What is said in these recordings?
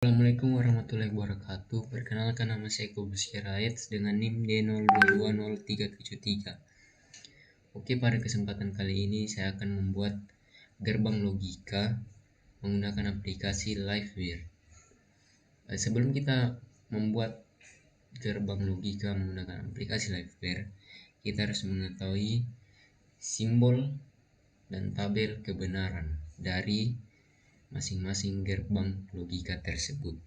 Assalamualaikum warahmatullahi wabarakatuh. Perkenalkan, nama saya Kubus Kirait dengan NIM D020373. Oke, pada kesempatan kali ini saya akan membuat gerbang logika menggunakan aplikasi Liveware. Sebelum kita membuat gerbang logika menggunakan aplikasi Liveware, kita harus mengetahui simbol dan tabel kebenaran dari masing-masing gerbang logika tersebut.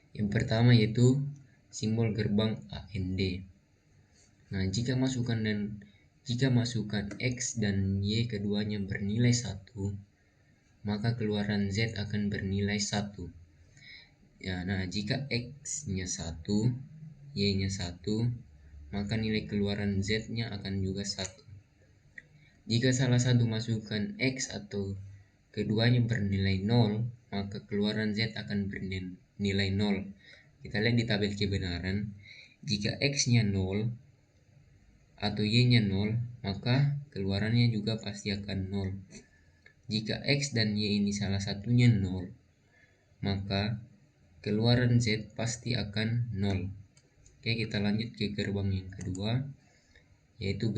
Yang pertama yaitu simbol gerbang AND. Nah, jika masukan X dan Y keduanya bernilai 1, maka keluaran Z akan bernilai 1. Ya, nah, jika X-nya 1, Y-nya 1, maka nilai keluaran Z-nya akan juga 1. Jika salah satu masukan X atau keduanya bernilai 0, maka keluaran Z akan bernilai 0. Kita lihat di tabel kebenaran, jika X-nya 0 atau Y-nya 0, maka keluarannya juga pasti akan 0. Jika X dan Y ini salah satunya 0, maka keluaran Z pasti akan 0. Oke, kita lanjut ke gerbang yang kedua, yaitu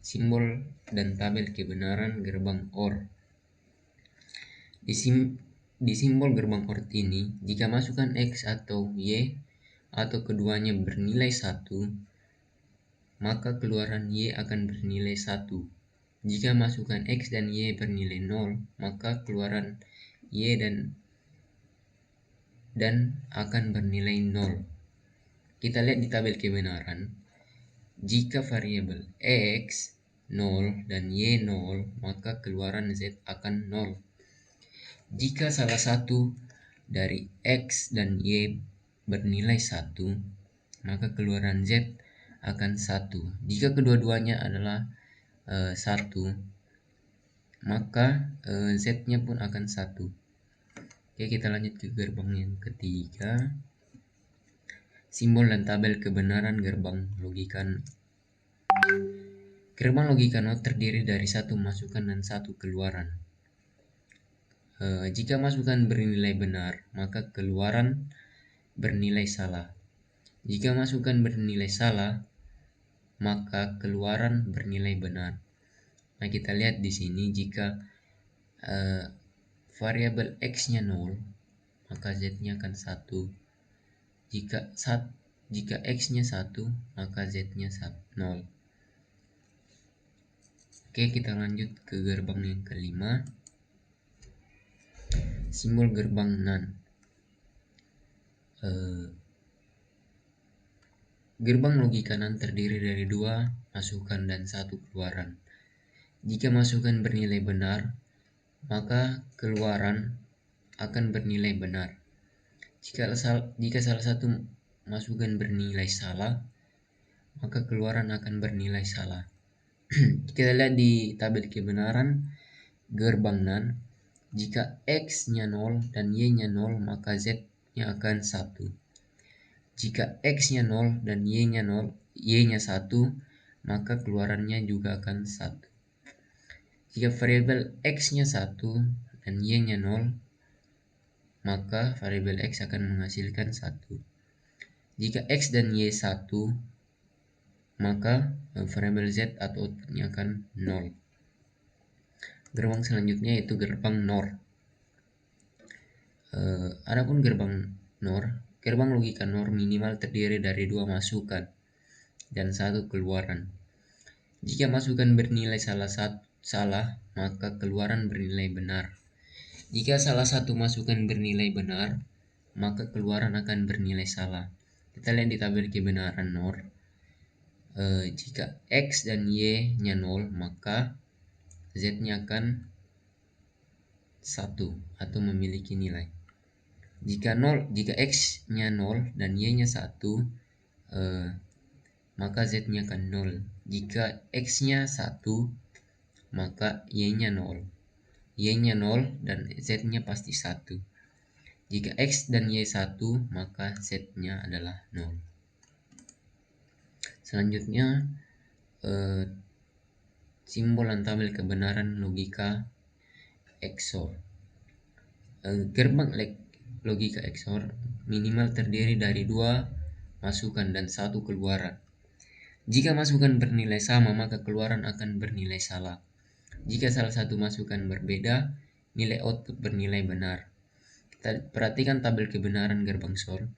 simbol dan tabel kebenaran gerbang OR. Di simbol gerbang OR ini, jika masukan X atau Y atau keduanya bernilai 1, maka keluaran Y akan bernilai 1. Jika masukan X dan Y bernilai 0, maka keluaran Y dan akan bernilai 0. Kita lihat di tabel kebenaran, jika variabel X 0 dan Y 0, maka keluaran Z akan 0. Jika salah satu dari X dan Y bernilai 1, maka keluaran Z akan 1. Jika kedua-duanya adalah 1, maka Z-nya pun akan 1. Oke, kita lanjut ke gerbang yang ketiga, simbol dan tabel kebenaran gerbang logika. Gerbang logika NOT terdiri dari satu masukan dan satu keluaran. Jika masukan bernilai benar, maka keluaran bernilai salah. Jika masukan bernilai salah, maka keluaran bernilai benar. Nah, kita lihat di sini, jika variabel X-nya 0, maka Z-nya akan 1. Jika X-nya 1, maka Z-nya 0. Oke, kita lanjut ke gerbang yang kelima, simbol gerbang NAND. Gerbang logika NAND terdiri dari 2 masukan dan 1 keluaran. Jika masukan bernilai benar, maka keluaran akan bernilai benar. Jika salah satu masukan bernilai salah, maka keluaran akan bernilai salah. Kita lihat di tabel kebenaran gerbang NAND, jika X-nya 0 dan Y-nya 0, maka Z-nya akan 1. Jika X-nya 0 dan Y-nya 1, maka keluarannya juga akan 1. Jika variabel X-nya 1 dan Y-nya 0, maka variabel X akan menghasilkan 1. Jika X dan Y 1, maka variabel Z atau outputnya akan 0. Gerbang selanjutnya yaitu gerbang NOR. Adapun gerbang NOR, gerbang logika NOR minimal terdiri dari 2 masukan dan 1 keluaran. Jika masukan bernilai salah, maka keluaran bernilai benar. Jika salah satu masukan bernilai benar, maka keluaran akan bernilai salah. Kita lihat di tabel kebenaran NOR. Jika X dan Y-nya 0, maka Z-nya akan 1 atau memiliki nilai. Jika X-nya 0 dan Y-nya 1, maka Z-nya akan 0. Jika X-nya 1, maka Y-nya 0. Y-nya 0 dan Z-nya pasti 1. Jika X dan Y 1, maka Z-nya adalah 0. Selanjutnya, simbol dan tabel kebenaran logika XOR. Gerbang logika XOR minimal terdiri dari 2 masukan dan 1 keluaran. Jika masukan bernilai sama, maka keluaran akan bernilai salah. Jika salah satu masukan berbeda, nilai output bernilai benar. Kita perhatikan tabel kebenaran gerbang XOR.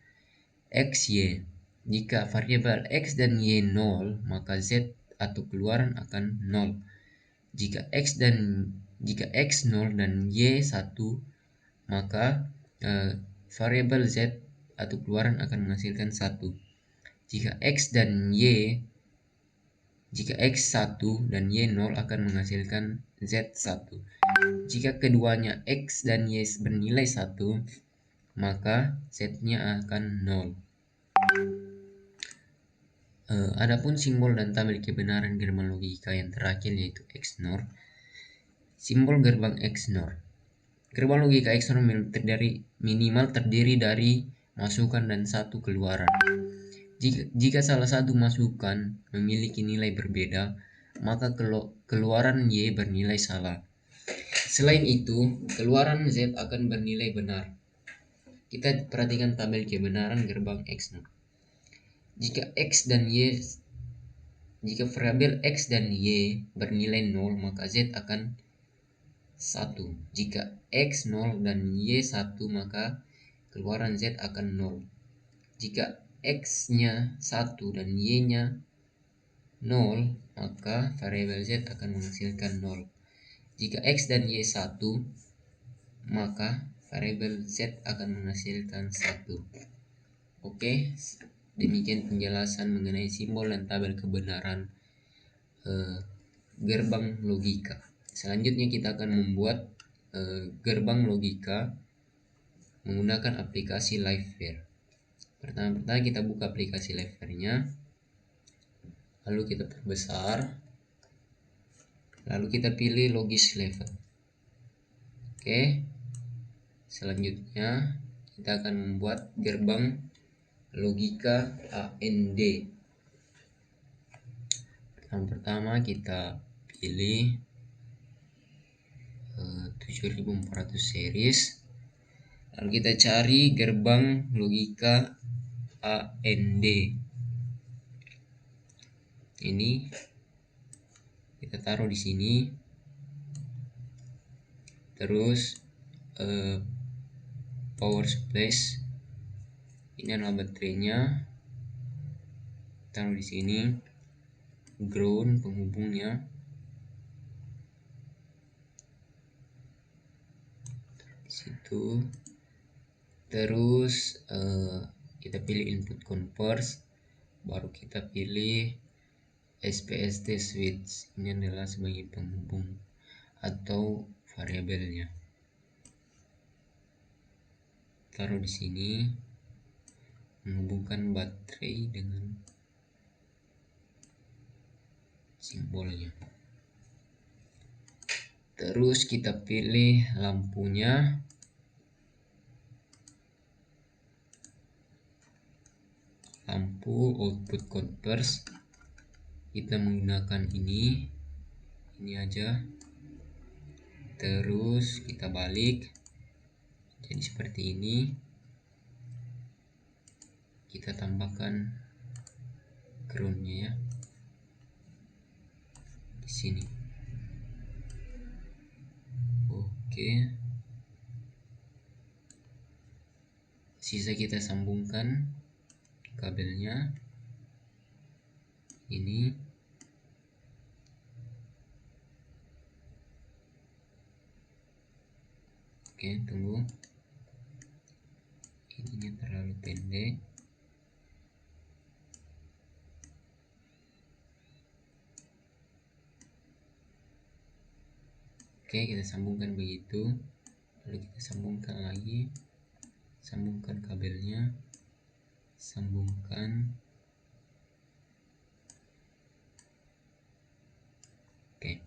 X, Y. Jika variabel X dan Y 0, maka Z atau keluaran akan 0. Jika X 0 dan Y 1, maka variabel Z atau keluaran akan menghasilkan 1. Jika X 1 dan Y 0 akan menghasilkan Z 1. Jika keduanya X dan Y bernilai 1, maka Z-nya akan 0. Adapun simbol dan tabel kebenaran gerbang logika yang terakhir yaitu XNOR. Simbol gerbang XNOR. Gerbang logika XNOR minimal terdiri dari masukan dan 1 keluaran. Jika salah satu masukan memiliki nilai berbeda, maka keluaran Y bernilai salah. Selain itu, keluaran Z akan bernilai benar. Kita perhatikan tabel kebenaran gerbang XNOR. Jika variabel X dan Y bernilai 0, maka Z akan 1. Jika X 0 dan Y 1, maka keluaran Z akan 0. Jika X-nya 1 dan Y-nya 0, maka variabel Z akan menghasilkan 0. Jika X dan Y 1, maka variabel Z akan menghasilkan 1. Oke, demikian penjelasan mengenai simbol dan tabel kebenaran gerbang logika. Selanjutnya kita akan membuat gerbang logika menggunakan aplikasi Liveware. Pertama-tama kita buka aplikasi Liveware-nya, lalu kita perbesar, lalu kita pilih logis level. Oke, selanjutnya kita akan membuat gerbang logika AND. Pertama kita pilih 7400 series, lalu kita cari gerbang logika AND. Ini kita taruh di sini, terus power supply ini adalah baterainya, taruh di sini, ground penghubungnya, situ, terus kita pilih input converse, baru kita pilih SPST switch, ini adalah sebagai penghubung atau variabelnya, taruh di sini, menghubungkan baterai dengan simbolnya. Terus kita pilih lampunya, lampu output converse, kita menggunakan ini aja, terus kita balik jadi seperti ini, kita tambahkan groundnya ya di sini. Oke, sisa kita sambungkan kabelnya ini. Oke, tunggu, ininya terlalu pendek. Oke, kita sambungkan begitu, lalu kita sambungkan lagi, sambungkan kabelnya, sambungkan. Oke,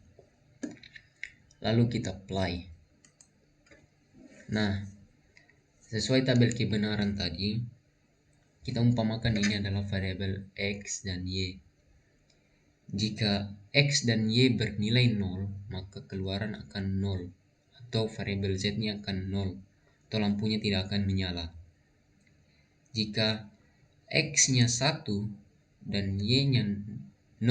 lalu kita apply. Nah, sesuai tabel kebenaran tadi, kita umpamakan ini adalah variabel X dan Y. Jika X dan Y bernilai 0, maka keluaran akan 0 atau variabel Z-nya akan 0. atau lampunya tidak akan menyala. Jika X-nya 1 dan Y-nya 0,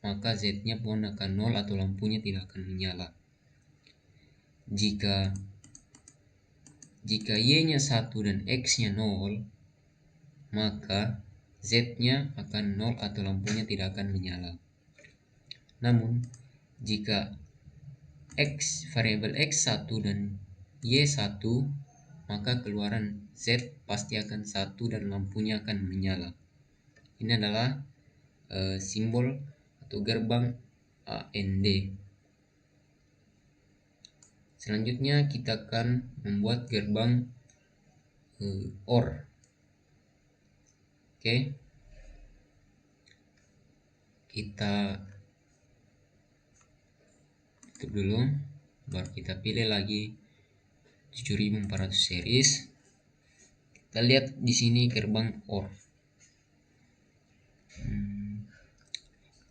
maka Z-nya pun akan 0 atau lampunya tidak akan menyala. Jika Y-nya 1 dan X-nya 0, maka Z-nya akan 0 atau lampunya tidak akan menyala. Namun, jika variabel X1 dan Y1, maka keluaran Z pasti akan 1 dan lampunya akan menyala. Ini adalah simbol atau gerbang AND. Selanjutnya kita akan membuat gerbang OR. Oke. Kita tutup dulu, baru kita pilih lagi 7400 series. Kita lihat di sini gerbang OR.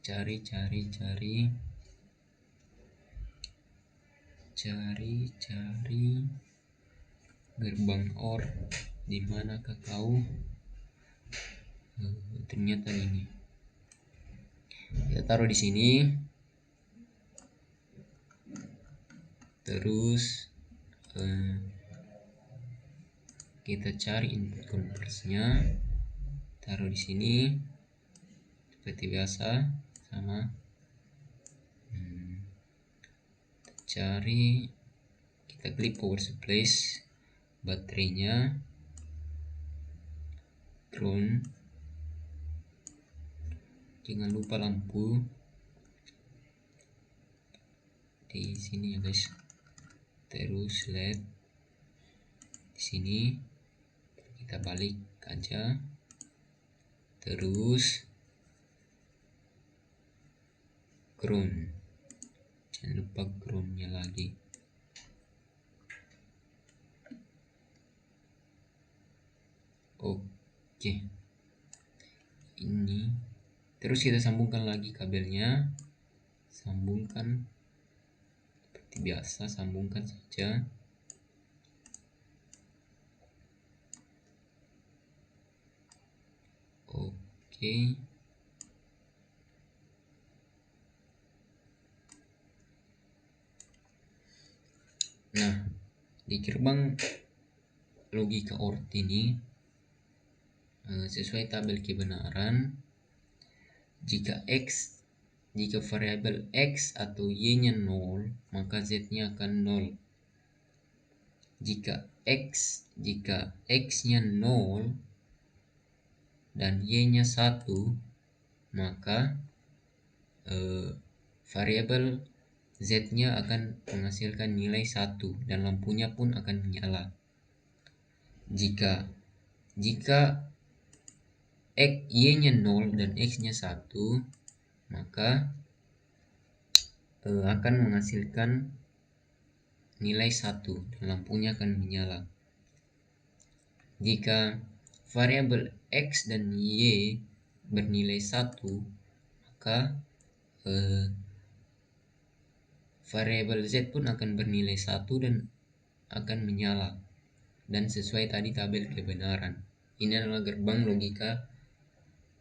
Cari gerbang OR. Di manakah kau? Ternyata ini. Kita taruh di sini. Terus kita cari input converse-nya, taruh di sini seperti biasa, sama. Cari, kita klik power supply, baterainya, ground, jangan lupa lampu di sini ya guys. Terus LED di sini kita balik aja. Terus ground, jangan lupa groundnya lagi. Oke, ini terus kita sambungkan lagi kabelnya, sambungkan seperti biasa, sambungkan saja. Oke. Nah, di gerbang logika OR ini sesuai tabel kebenaran, jika variabel X atau Y-nya 0, maka Z-nya akan 0. Jika X-nya 0 dan Y-nya 1, maka variabel Z-nya akan menghasilkan nilai 1 dan lampunya pun akan menyala. Jika Y-nya 0 dan X-nya 1, maka akan menghasilkan nilai 1 dan lampunya akan menyala. Jika variabel X dan Y bernilai 1, maka variabel Z pun akan bernilai 1 dan akan menyala, dan sesuai tadi tabel kebenaran. Ini adalah gerbang logika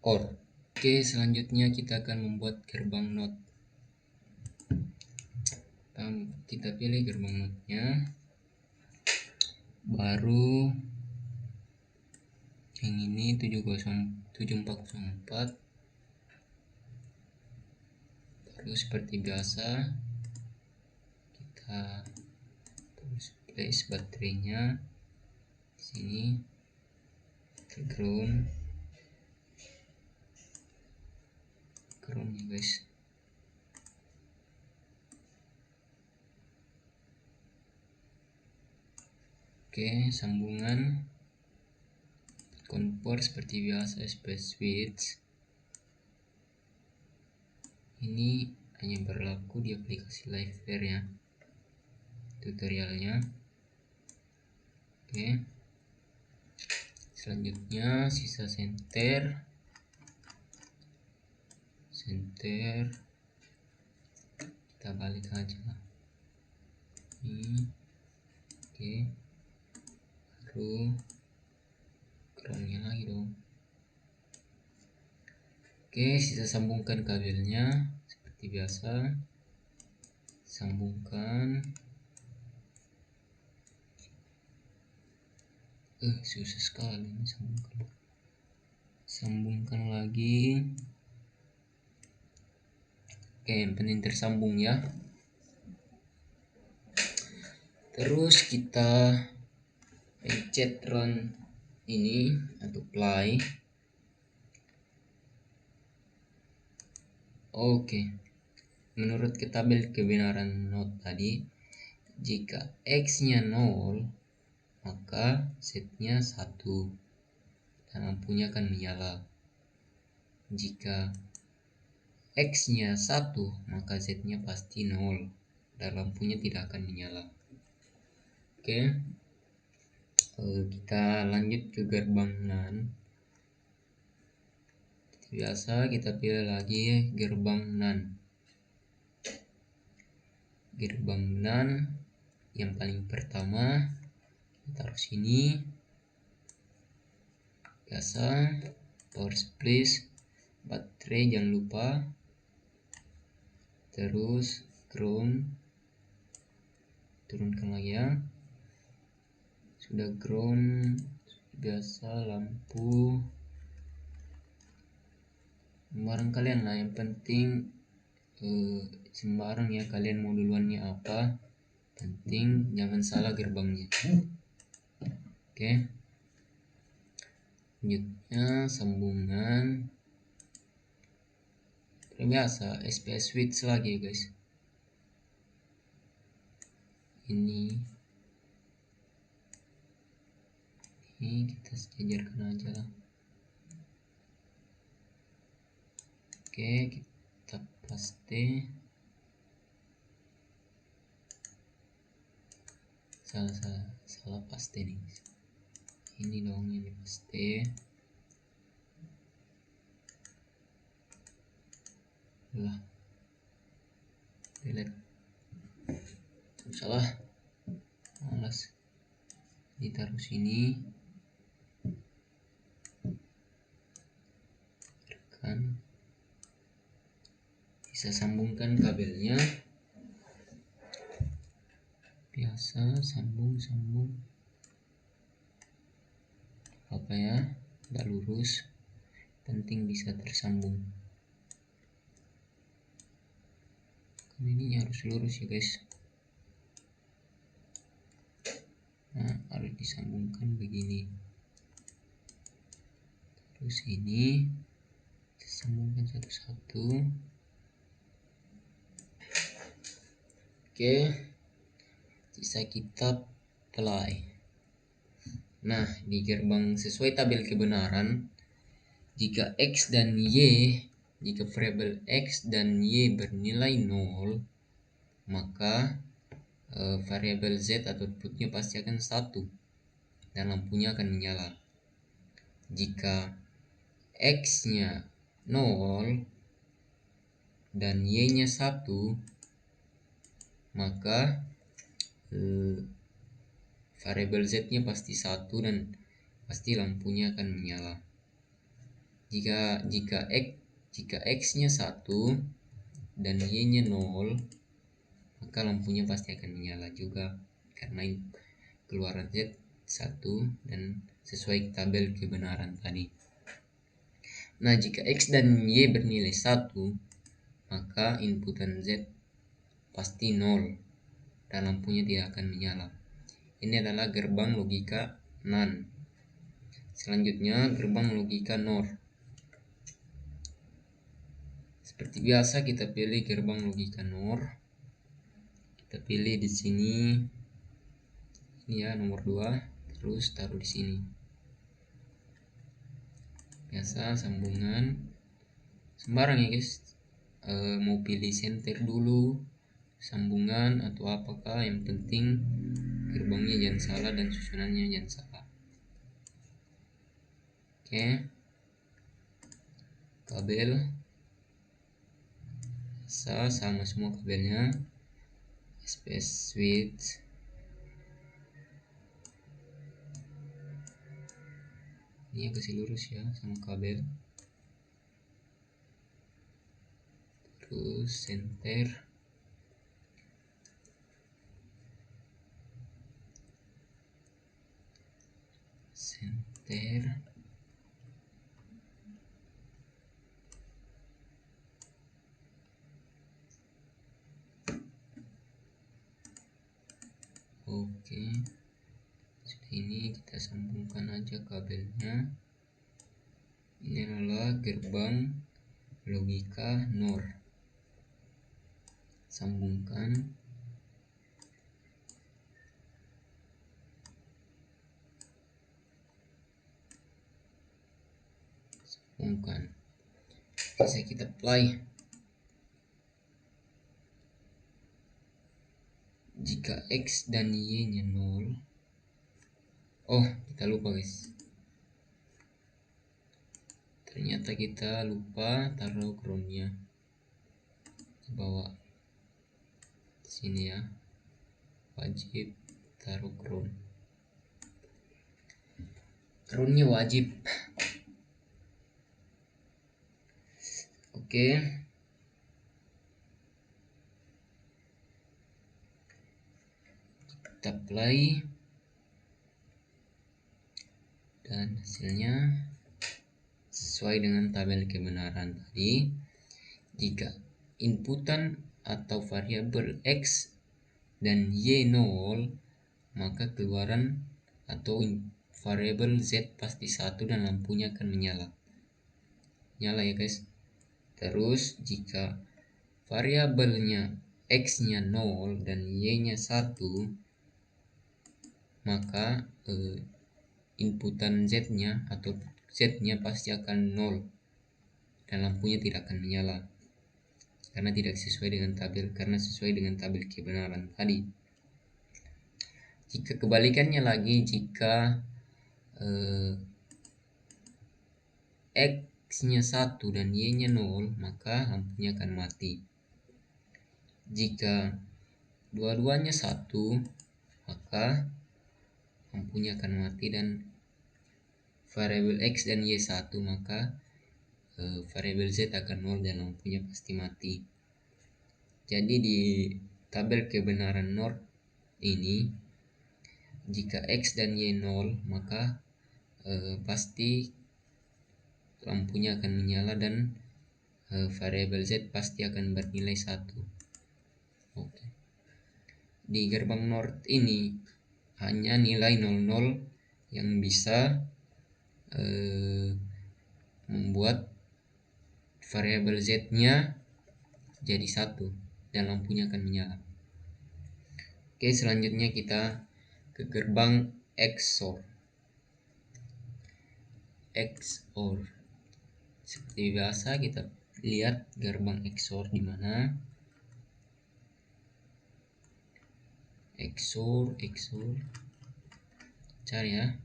OR. Oke, selanjutnya kita akan membuat gerbang NOT. Kita pilih gerbang NOT-nya, baru yang ini 7404. Terus seperti biasa kita terus place baterainya di sini, ground ya guys. Oke, sambungan kompor seperti biasa, space switch. Ini hanya berlaku di aplikasi Liveware ya, tutorialnya. Oke, selanjutnya sisa senter kita balik aja ini. Oke, baru groundnya lagi dong. Oke, sisa sambungkan kabelnya seperti biasa. Sambungkan. Susah sekali ini sambungkan. Sambungkan lagi. Oke, yang penting tersambung ya. Terus kita pencet run ini atau play. Oke, menurut tabel kebenaran not tadi, jika X-nya 0 maka Z-nya 1 dan lampunya akan menyala. Jika X-nya 1 maka Z-nya pasti 0 dan lampunya tidak akan menyala. Oke, kita lanjut ke gerbang NAND. Biasa kita pilih lagi gerbang NAND. Gerbang NAND yang paling pertama kita taruh sini. Biasa power supply, baterai jangan lupa, terus ground, turunkan lagi ya. Sudah ground, biasa lampu sembarang kalian lah, yang penting sembarang ya kalian mau duluannya apa, penting jangan salah gerbangnya. Oke, selanjutnya sambungan biasa SPS switch lagi ya guys. Ini kita sejajarkan aja lah. Oke, kita paste. Salah paste nih. Ini dong, ini paste. Lah, delete. Salah, malas. Ditaruh sini. Tekan. Bisa sambungkan kabelnya. Biasa sambung apa ya, tidak lurus, penting bisa tersambung. Ini harus lurus ya guys. Nah, harus disambungkan begini. Terus ini disambungkan satu-satu. Oke, sisa kita play. Nah, di gerbang sesuai tabel kebenaran, jika X dan Y, jika variabel X dan Y bernilai 0, maka variabel Z atau outputnya pasti akan 1 dan lampunya akan menyala. Jika X-nya 0 dan Y-nya 1, maka variabel Z-nya pasti 1 dan pasti lampunya akan menyala. Jika X-nya 1 dan Y-nya 0, maka lampunya pasti akan menyala juga karena keluaran Z 1 dan sesuai tabel kebenaran tadi. Nah, jika X dan Y bernilai 1, maka inputan Z pasti 0 dan lampunya tidak akan menyala. Ini adalah gerbang logika NAND. Selanjutnya gerbang logika NOR. Seperti biasa kita pilih gerbang logika NOR. Kita pilih di sini. Ini ya nomor 2, terus taruh di sini. Biasa sambungan sembarang ya guys. Mau pilih center dulu, sambungan atau apakah, yang penting gerbangnya jangan salah dan susunannya jangan salah. Oke, kabel sama semua kabelnya. SPS switch, Ini kasih lurus ya sama kabel. Terus center. Oke, sudah. Ini kita sambungkan aja kabelnya. Ini adalah gerbang logika NOR. Sambungkan. Bisa kita play. Jika X dan Y nya 0. Oh, kita lupa guys. Ternyata kita lupa taruh groundnya di bawah. Sini ya. Wajib taruh ground. Groundnya wajib. Oke. Kita play. Dan hasilnya sesuai dengan tabel kebenaran tadi. Jika inputan atau variabel X dan Y 0, maka keluaran atau variabel Z pasti 1 dan lampunya akan menyala. Nyala ya guys. Terus jika variabelnya X nya 0 dan Y nya 1, maka inputan Z nya atau Z nya pasti akan 0 dan lampunya tidak akan menyala karena tidak sesuai dengan tabel, karena sesuai dengan tabel kebenaran tadi. Jika kebalikannya lagi, jika X nya 1 dan Y nya 0, maka lampunya akan mati. Jika dua-duanya 1, maka lampunya akan mati, dan variabel X dan Y 1, maka variabel Z akan 0 dan lampunya pasti mati. Jadi di tabel kebenaran NOR ini, jika X dan Y 0, maka pasti lampunya akan menyala dan variabel Z pasti akan bernilai 1. Oke. Di gerbang NOR ini hanya nilai 00 yang bisa membuat variabel Z nya jadi 1 dan lampunya akan menyala. Oke, selanjutnya kita ke gerbang XOR. Seperti biasa kita lihat gerbang XOR di mana. XOR cari ya.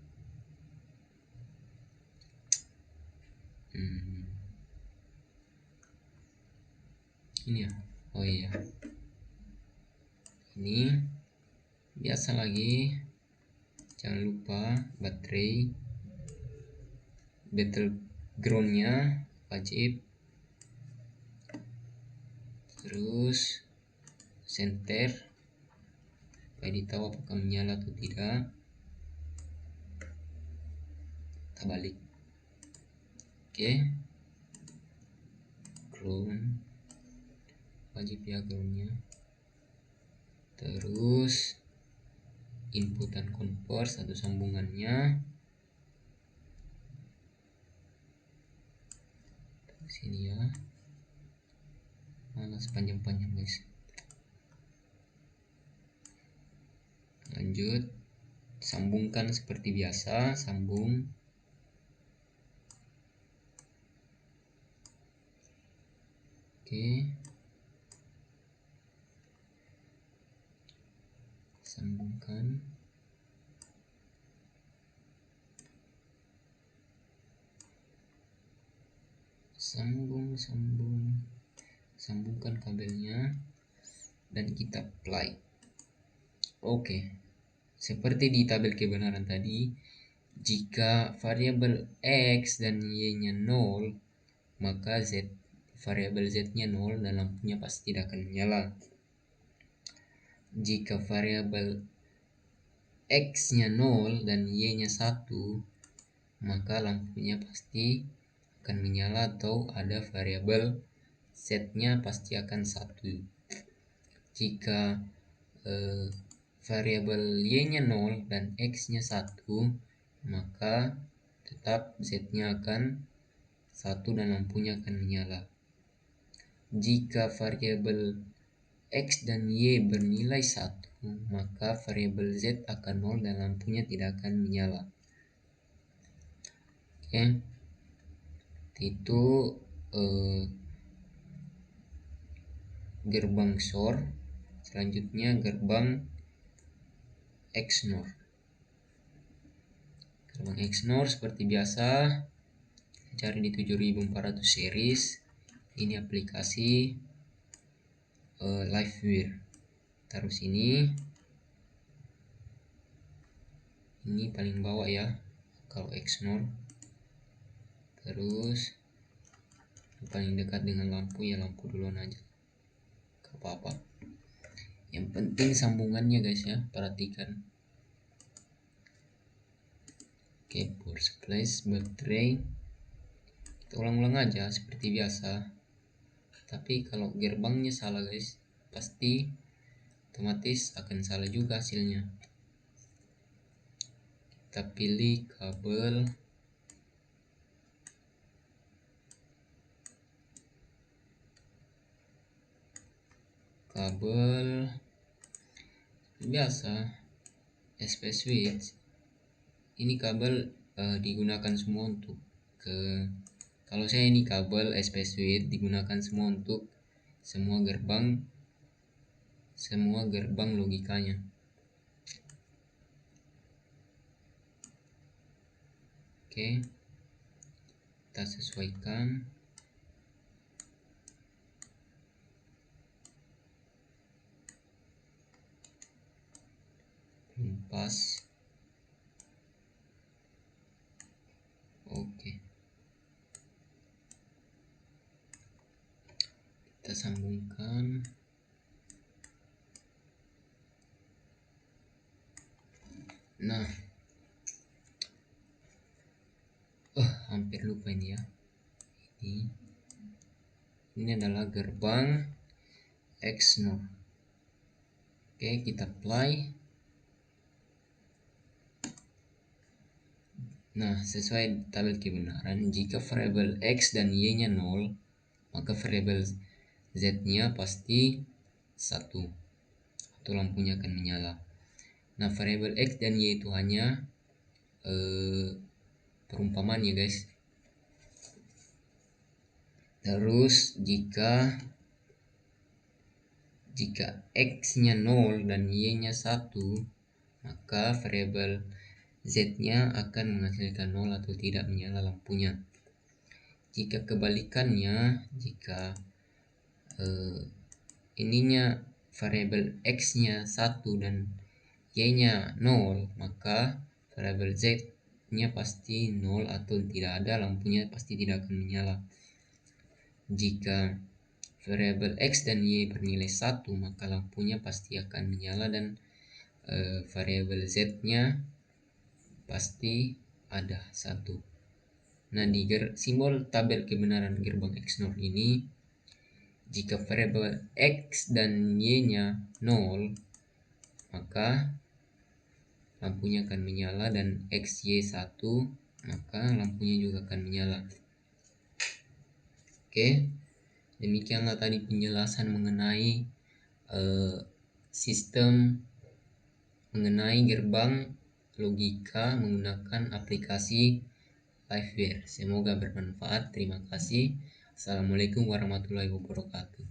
Ini ya. Oh iya. Ini biasa lagi. Jangan lupa baterai, battlegroundnya wajib. Terus center supaya ditahu apakah menyala atau tidak. Kita balik. Oke. Ground wajib ya groundnya. Terus input dan convert satu sambungannya. Sini ya. Malah sepanjang-panjang guys. Lanjut, sambungkan seperti biasa, sambung. Oke. Sambungkan. Sambungkan kabelnya dan kita play. Oke. Seperti di tabel kebenaran tadi, Jika variabel X dan Y-nya 0, maka variabel Z-nya 0 dan lampunya pasti tidak akan menyala. Jika variabel X-nya 0 dan Y-nya 1, maka lampunya pasti akan menyala, atau ada variabel Z-nya pasti akan 1. Jika variabel Y-nya 0 dan X-nya 1, maka tetap Z-nya akan 1 dan lampunya akan menyala. Jika variabel X dan Y bernilai 1, maka variabel Z akan 0 dan lampunya tidak akan menyala. Oke, itu gerbang XOR. Selanjutnya gerbang XNOR. Gerbang XNOR seperti biasa cari di 7400 series. Ini aplikasi Livewire. Taruh sini. Ini paling bawah ya kalau XNOR. Terus paling dekat dengan lampu ya lampu duluan aja, gak apa-apa. Yang penting sambungannya guys ya, perhatikan. Oke, power supply, baterai. Kita ulang-ulang aja seperti biasa. Tapi kalau gerbangnya salah guys, pasti otomatis akan salah juga hasilnya. Kita pilih kabel biasa SP switch. Ini kabel digunakan semua untuk kalau saya ini kabel SP switch digunakan semua untuk semua gerbang logikanya. Oke, kita sesuaikan. Pas. Oke, kita sambungkan. Nah, hampir lupa ini ya. Ini adalah gerbang XNOR. Oke, kita apply. Nah, sesuai tabel kebenaran, jika variabel X dan Y-nya 0, maka variabel Z-nya pasti 1, atau lampunya akan menyala. Nah, variabel X dan Y itu hanya perumpamaan ya guys. Terus jika X-nya 0 dan Y-nya 1, maka variabel Z-nya akan menghasilkan 0 atau tidak menyala lampunya. Jika kebalikannya, jika ininya variabel X-nya 1 dan Y-nya 0, maka variabel Z-nya pasti 0 atau tidak ada, lampunya pasti tidak akan menyala. Jika variabel X dan Y bernilai 1, maka lampunya pasti akan menyala dan variabel Z-nya pasti ada 1. Nah, di simbol tabel kebenaran gerbang XNOR ini, jika variabel X dan Y-nya 0, maka lampunya akan menyala, dan XY 1, maka lampunya juga akan menyala. Oke, demikianlah tadi penjelasan mengenai sistem mengenai gerbang logika menggunakan aplikasi Livewire. Semoga bermanfaat. Terima kasih. Assalamualaikum warahmatullahi wabarakatuh.